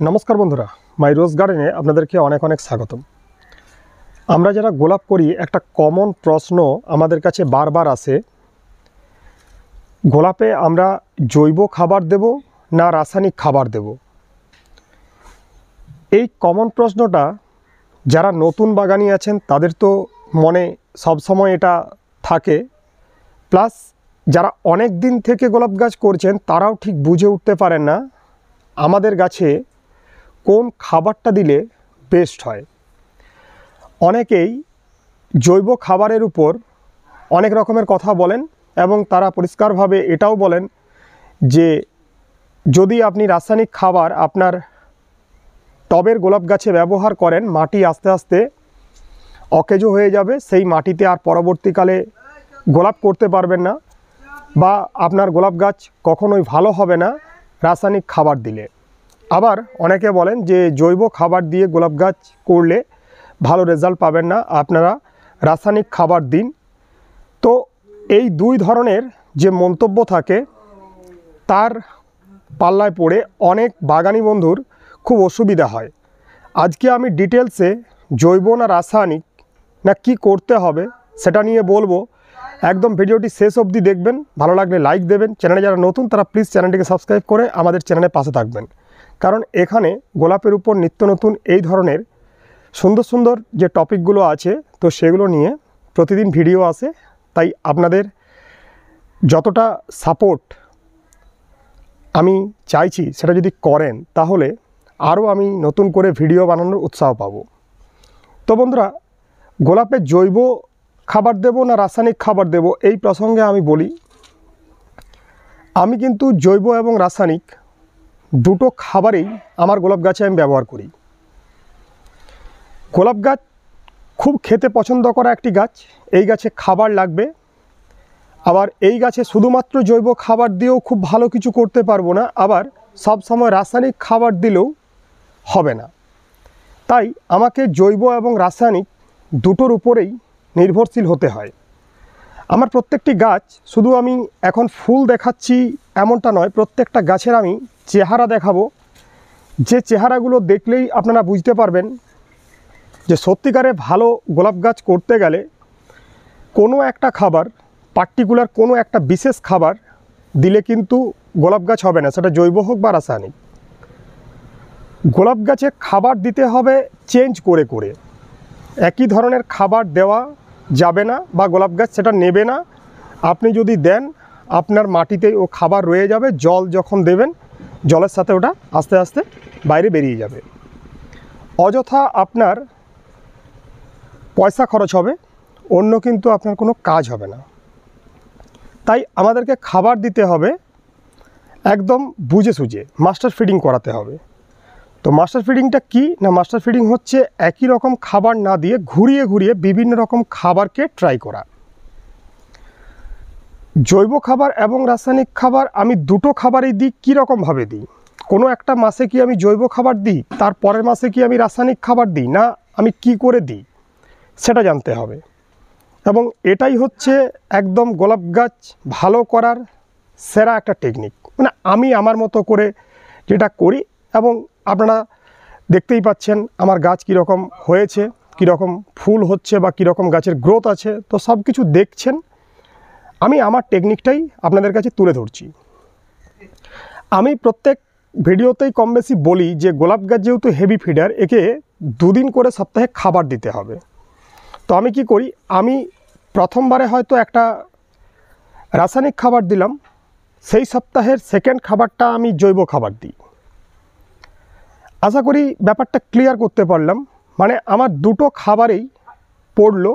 नमस्कार बंधुरा माई रोज गार्डेने आपनादेरके अनेक अनेक स्वागतम। आमरा जारा गोलाप करी एक कमन प्रश्न आमादेर काछे बार बार आसे, गोलापे आमरा जैव खाबार देब ना रासायनिक खाबार देब। এই कमन प्रश्नटा যারা নতুন বাগানি আছেন তাদের তো মনে সব সময় এটা থাকে, প্লাস যারা অনেক দিন থেকে গোলাপ গাছ করছেন তারাও ঠিক বুঝে উঠতে পারেন না আমাদের গাছে কোন খাবারটা দিলে বেস্ট হয়। অনেকেই জৈব খাবারের উপর অনেক রকমের কথা বলেন এবং তারা পরিষ্কারভাবে এটাও বলেন যে যদি আপনি রাসায়নিক খাবার আপনার টবের গোলাপ গাছে ব্যবহার করেন মাটি আস্তে আস্তে অকেজো হয়ে যাবে, সেই মাটিতে আর পরবর্তীকালে গোলাপ করতে পারবেন না বা আপনার গোলাপ গাছ কখনোই ভালো হবে না রাসায়নিক খাবার দিলে। আবার অনেকে বলেন যে জৈব খাবার দিয়ে গোলাপ গাছ করলে ভালো রেজাল্ট পাবেন না, আপনারা রাসায়নিক খাবার দিন। তো এই দুই ধরনের যে মন্তব্য থাকে তার পাল্লায় পড়ে অনেক বাগানি বন্ধুর খুব অসুবিধা হয়। আজকে আমি ডিটেলসে জৈব না রাসায়নিক না কি করতে হবে সেটা নিয়ে বলবো, একদম ভিডিওটি শেষ অবধি দেখবেন। ভালো লাগলে লাইক দেবেন, চ্যানেলে যারা নতুন তারা প্লিজ চ্যানেলটিকে সাবস্ক্রাইব করে আমাদের চ্যানেলের পাশে থাকবেন, কারণ এখানে গোলাপের উপর নিত্য নতুন এই ধরনের সুন্দর সুন্দর যে টপিকগুলো আছে তো সেগুলো নিয়ে প্রতিদিন ভিডিও আসে। তাই আপনাদের যতটা সাপোর্ট আমি চাইছি সেটা যদি করেন তাহলে আরও আমি নতুন করে ভিডিও বানানোর উৎসাহ পাব। তো বন্ধুরা, গোলাপে জৈব খাবার দেব না রাসায়নিক খাবার দেব এই প্রসঙ্গে আমি বলি, আমি কিন্তু জৈব এবং রাসায়নিক দুটো খাবারই আমার গোলাপ গাছে আমি ব্যবহার করি। গোলাপ গাছ খুব খেতে পছন্দ করা একটি গাছ, এই গাছে খাবার লাগবে। আবার এই গাছে শুধুমাত্র জৈব খাবার দিয়েও খুব ভালো কিছু করতে পারবো না, আবার সব সময় রাসায়নিক খাবার দিলেও হবে না। তাই আমাকে জৈব এবং রাসায়নিক দুটোর উপরেই নির্ভরশীল হতে হয়। আমার প্রত্যেকটি গাছ শুধু আমি এখন ফুল দেখাচ্ছি এমনটা নয়, প্রত্যেকটা গাছের আমি চেহারা দেখাবো, যে চেহারাগুলো দেখলেই আপনারা বুঝতে পারবেন যে সত্যিকারে ভালো গোলাপ গাছ করতে গেলে কোনো একটা খাবার পার্টিকুলার কোনো একটা বিশেষ খাবার দিলে কিন্তু গোলাপ গাছ হবে না, সেটা জৈব হোক বা রাসায়নিক। গোলাপ গাছে খাবার দিতে হবে চেঞ্জ করে করে, একই ধরনের খাবার দেওয়া যাবে না বা গোলাপ গাছ সেটা নেবে না। আপনি যদি দেন আপনার মাটিতেই ও খাবার রয়ে যাবে, জল যখন দেবেন জলের সাথে ওটা আস্তে আস্তে বাইরে বেরিয়ে যাবে। অযথা আপনার পয়সা খরচ হবে, অন্য কিন্তু আপনার কোনো কাজ হবে না। তাই আমাদেরকে খাবার দিতে হবে একদম বুঝে সুঝে, মাস্টার ফিডিং করাতে হবে। তো মাস্টার ফিডিংটা কি না, মাস্টার ফিডিং হচ্ছে একই রকম খাবার না দিয়ে ঘুরিয়ে ঘুরিয়ে বিভিন্ন রকম খাবারকে ট্রাই করা। জৈব খাবার এবং রাসায়নিক খাবার আমি দুটো খাবারই দিই। কীরকমভাবে দিই, কোনো একটা মাসে কি আমি জৈব খাবার দিই, তার পরের মাসে কি আমি রাসায়নিক খাবার দিই, না আমি কি করে দিই সেটা জানতে হবে। এবং এটাই হচ্ছে একদম গোলাপ গাছ ভালো করার সেরা একটা টেকনিক। মানে আমি আমার মতো করে যেটা করি, এবং আপনারা দেখতেই পাচ্ছেন আমার গাছ কীরকম হয়েছে, কীরকম ফুল হচ্ছে বা কীরকম গাছের গ্রোথ আছে, তো সব কিছু দেখছেন। আমি আমার টেকনিকটাই আপনাদের কাছে তুলে ধরছি। আমি প্রত্যেক ভিডিওতেই কম বেশি বলি যে গোলাপ গাছ যেহেতু হেভি ফিডার, একে দুদিন করে সপ্তাহে খাবার দিতে হবে। তো আমি কি করি, আমি প্রথমবারে হয়তো একটা রাসায়নিক খাবার দিলাম, সেই সপ্তাহের সেকেন্ড খাবারটা আমি জৈব খাবার দিই। আশা করি ব্যাপারটা ক্লিয়ার করতে পারলাম। মানে আমার দুটো খাবারেই পড়লো,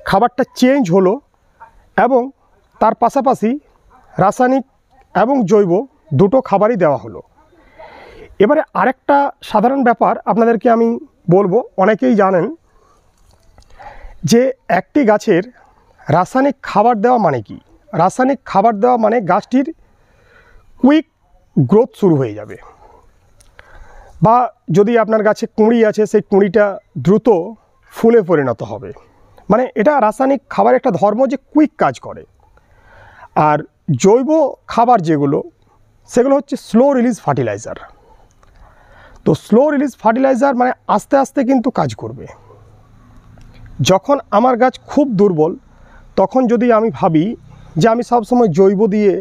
খাবারটা চেঞ্জ হলো এবং তার পাশাপাশি রাসায়নিক এবং জৈব দুটো খাবারই দেওয়া হলো। এবারে আরেকটা সাধারণ ব্যাপার আপনাদেরকে আমি বলবো, অনেকেই জানেন যে একটি গাছের রাসায়নিক খাবার দেওয়া মানে কি। রাসায়নিক খাবার দেওয়া মানে গাছটির কুইক গ্রোথ শুরু হয়ে যাবে, বা যদি আপনার গাছে কুঁড়ি আছে সেই কুঁড়িটা দ্রুত ফুলে পরিণত হবে। মানে এটা রাসায়নিক খাবার একটা ধর্ম যে কুইক কাজ করে। আর জৈব খাবার যেগুলো সেগুলো হচ্ছে স্লো রিলিজ ফার্টিলাইজার। তো তো স্লো রিলিজ ফার্টিলাইজার মানে আস্তে আস্তে কিন্তু কাজ করবে। যখন আমার গাছ খুব দুর্বল তখন যদি আমি ভাবি যে আমি সবসময় জৈব দিয়ে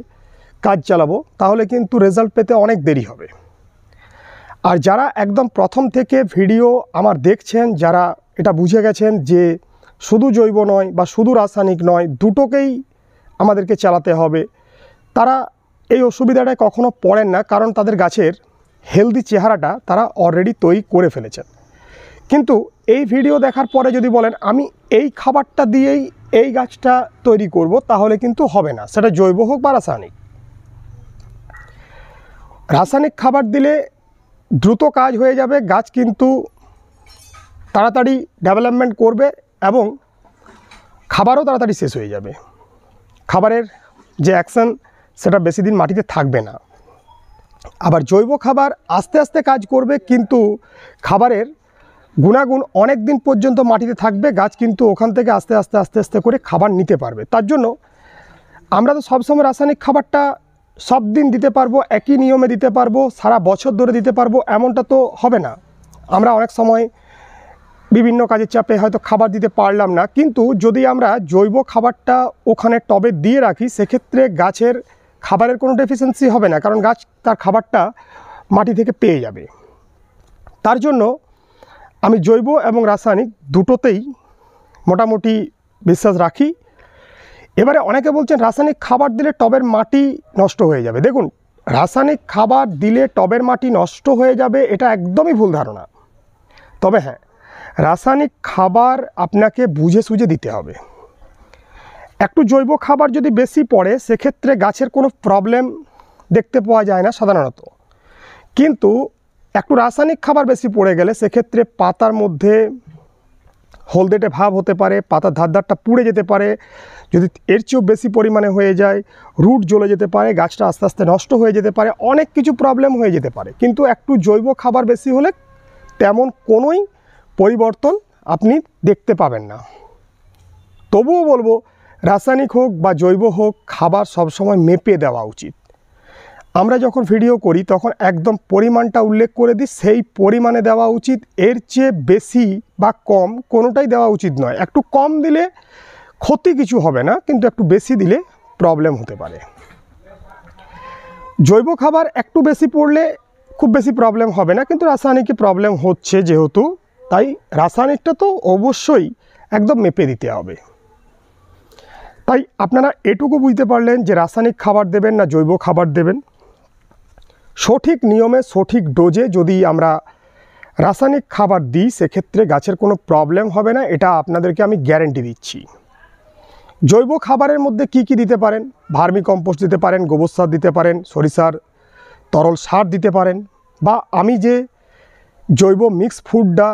কাজ চালাবো, তাহলে কিন্তু রেজাল্ট পেতে অনেক দেরি হবে। আর যারা একদম প্রথম থেকে ভিডিও আমার দেখছেন, যারা এটা বুঝে গেছেন যে শুধু জৈব নয় বা শুধু রাসায়নিক নয়, দুটোকেই আমাদেরকে চালাতে হবে, তারা এই অসুবিধাটায় কখনো পড়েন না, কারণ তাদের গাছের হেলদি চেহারাটা তারা অলরেডি তৈরি করে ফেলেছেন। কিন্তু এই ভিডিও দেখার পরে যদি বলেন আমি এই খাবারটা দিয়েই এই গাছটা তৈরি করব, তাহলে কিন্তু হবে না, সেটা জৈব হোক বা রাসায়নিক। রাসায়নিক খাবার দিলে দ্রুত কাজ হয়ে যাবে, গাছ কিন্তু তাড়াতাড়ি ডেভেলপমেন্ট করবে এবং খাবারও তাড়াতাড়ি শেষ হয়ে যাবে। খাবারের যে অ্যাকশন সেটা বেশি দিন মাটিতে থাকবে না। আবার জৈব খাবার আস্তে আস্তে কাজ করবে, কিন্তু খাবারের গুণাগুণ অনেক দিন পর্যন্ত মাটিতে থাকবে, গাছ কিন্তু ওখান থেকে আস্তে আস্তে আস্তে আস্তে করে খাবার নিতে পারবে। তার জন্য আমরা তো সবসময় রাসায়নিক খাবারটা সব দিন দিতে পারবো, একই নিয়মে দিতে পারবো, সারা বছর ধরে দিতে পারবো, এমনটা তো হবে না। আমরা অনেক সময় বিভিন্ন কাজের চাপে হয়তো খাবার দিতে পারলাম না, কিন্তু যদি আমরা জৈব খাবারটা ওখানে টবে দিয়ে রাখি, সেক্ষেত্রে গাছের খাবারের কোনো ডেফিসিয়েন্সি হবে না, কারণ গাছ তার খাবারটা মাটি থেকে পেয়ে যাবে। তার জন্য আমি জৈব এবং রাসায়নিক দুটোতেই মোটামুটি বিশ্বাস রাখি। এবারে অনেকে বলছেন রাসায়নিক খাবার দিলে টবের মাটি নষ্ট হয়ে যাবে। দেখুন, রাসায়নিক খাবার দিলে টবের মাটি নষ্ট হয়ে যাবে এটা একদমই ভুল ধারণা। তবে হ্যাঁ, রাসায়নিক খাবার আপনাকে বুঝে সুঝে দিতে হবে। একটু জৈব খাবার যদি বেশি পড়ে, সেক্ষেত্রে গাছের কোনো প্রবলেম দেখতে পাওয়া যায় না সাধারণত, কিন্তু একটু রাসায়নিক খাবার বেশি পড়ে গেলে সেক্ষেত্রে পাতার মধ্যে হলদেটে ভাব হতে পারে, পাতার ধারটা পুড়ে যেতে পারে, যদি এর চেয়েও বেশি পরিমাণে হয়ে যায় রুট জ্বলে যেতে পারে, গাছটা আস্তে আস্তে নষ্ট হয়ে যেতে পারে, অনেক কিছু প্রবলেম হয়ে যেতে পারে। কিন্তু একটু জৈব খাবার বেশি হলে তেমন কোনোই পরিবর্তন আপনি দেখতে পাবেন না। তবুও বলবো, রাসায়নিক হোক বা জৈব হোক, খাবার সবসময় মেপে দেওয়া উচিত। আমরা যখন ভিডিও করি তখন একদম পরিমাণটা উল্লেখ করে দিই, সেই পরিমাণে দেওয়া উচিত। এর চেয়ে বেশি বা কম কোনোটাই দেওয়া উচিত নয়। একটু কম দিলে ক্ষতি কিছু হবে না, কিন্তু একটু বেশি দিলে প্রবলেম হতে পারে। জৈব খাবার একটু বেশি পড়লে খুব বেশি প্রবলেম হবে না, কিন্তু রাসায়নিকে প্রবলেম হচ্ছে যেহেতু, তাই রাসায়নিকটা তো অবশ্যই একদম মেপে দিতে হবে। তাই আপনারা এটুকু বুঝতে পারলেন যে রাসায়নিক খাবার দেবেন না জৈব খাবার দেবেন। সঠিক নিয়মে সঠিক ডোজে যদি আমরা রাসায়নিক খাবার দিই, সেক্ষেত্রে গাছের কোনো প্রবলেম হবে না, এটা আপনাদেরকে আমি গ্যারেন্টি দিচ্ছি। জৈব খাবারের মধ্যে কি কি দিতে পারেন? ভার্মি কম্পোস্ট দিতে পারেন, গোবর সার দিতে পারেন, সরিষার তরল সার দিতে পারেন, বা আমি যে জৈব মিক্স ফুডটা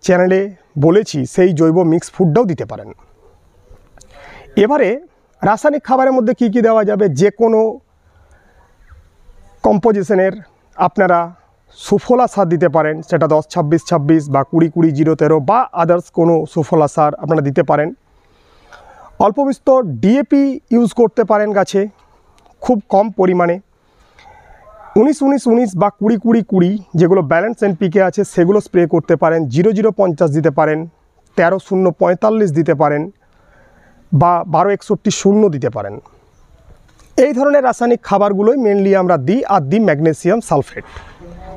চ্যানেলে বলেছি সেই জৈব মিক্স ফুডটাও দিতে পারেন। এবারে রাসায়নিক খাবারের মধ্যে কি কি দেওয়া যাবে? যে কোনো কম্পোজিশনের আপনারা সুফলা সার দিতে পারেন, সেটা 10-26-26 বা 20-20-0-13 বা আদার্স কোনো সুফলা সার আপনারা দিতে পারেন। অল্প বিস্তর ডিএপি ইউজ করতে পারেন গাছে খুব কম পরিমাণে। 19-19-19 বা 20-20-20 যেগুলো ব্যালেন্স এনপিকে আছে সেগুলো স্প্রে করতে পারেন। 00-50 দিতে পারেন, 13-0-45 দিতে পারেন, বা 12-61-0 দিতে পারেন। এই ধরনের রাসায়নিক খাবারগুলোই মেনলি আমরা দিই, আর দিই ম্যাগনেসিয়াম সালফেট।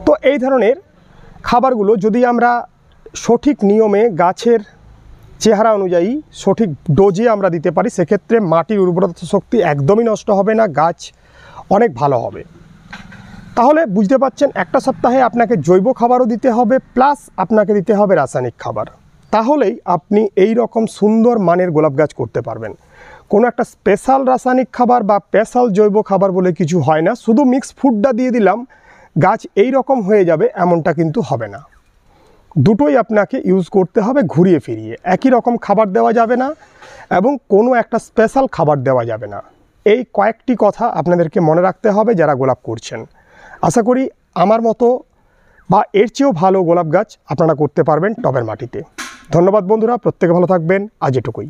তো এই ধরনের খাবারগুলো যদি আমরা সঠিক নিয়মে গাছের চেহারা অনুযায়ী সঠিক ডোজে আমরা দিতে পারি, সেক্ষেত্রে মাটির উর্বরতা শক্তি একদমই নষ্ট হবে না, গাছ অনেক ভালো হবে। তাহলে বুঝতে পারছেন, একটা সপ্তাহে আপনাকে জৈব খাবারও দিতে হবে, প্লাস আপনাকে দিতে হবে রাসায়নিক খাবার। তাহলেই আপনি এই রকম সুন্দর মানের গোলাপ গাছ করতে পারবেন। কোনো একটা স্পেশাল রাসায়নিক খাবার বা স্পেশাল জৈব খাবার বলে কিছু হয় না, শুধু মিক্স ফুডটা দিয়ে দিলাম গাছ এই রকম হয়ে যাবে এমনটা কিন্তু হবে না। দুটোই আপনাকে ইউজ করতে হবে ঘুরিয়ে ফিরিয়ে। একই রকম খাবার দেওয়া যাবে না এবং কোনো একটা স্পেশাল খাবার দেওয়া যাবে না। এই কয়েকটি কথা আপনাদেরকে মনে রাখতে হবে যারা গোলাপ করছেন। আশা করি আমার মতো বা এর চেয়েও ভালো গোলাপ গাছ আপনারা করতে পারবেন টবের মাটিতে। ধন্যবাদ বন্ধুরা, প্রত্যেকে ভালো থাকবেন। আজ এটুকুই।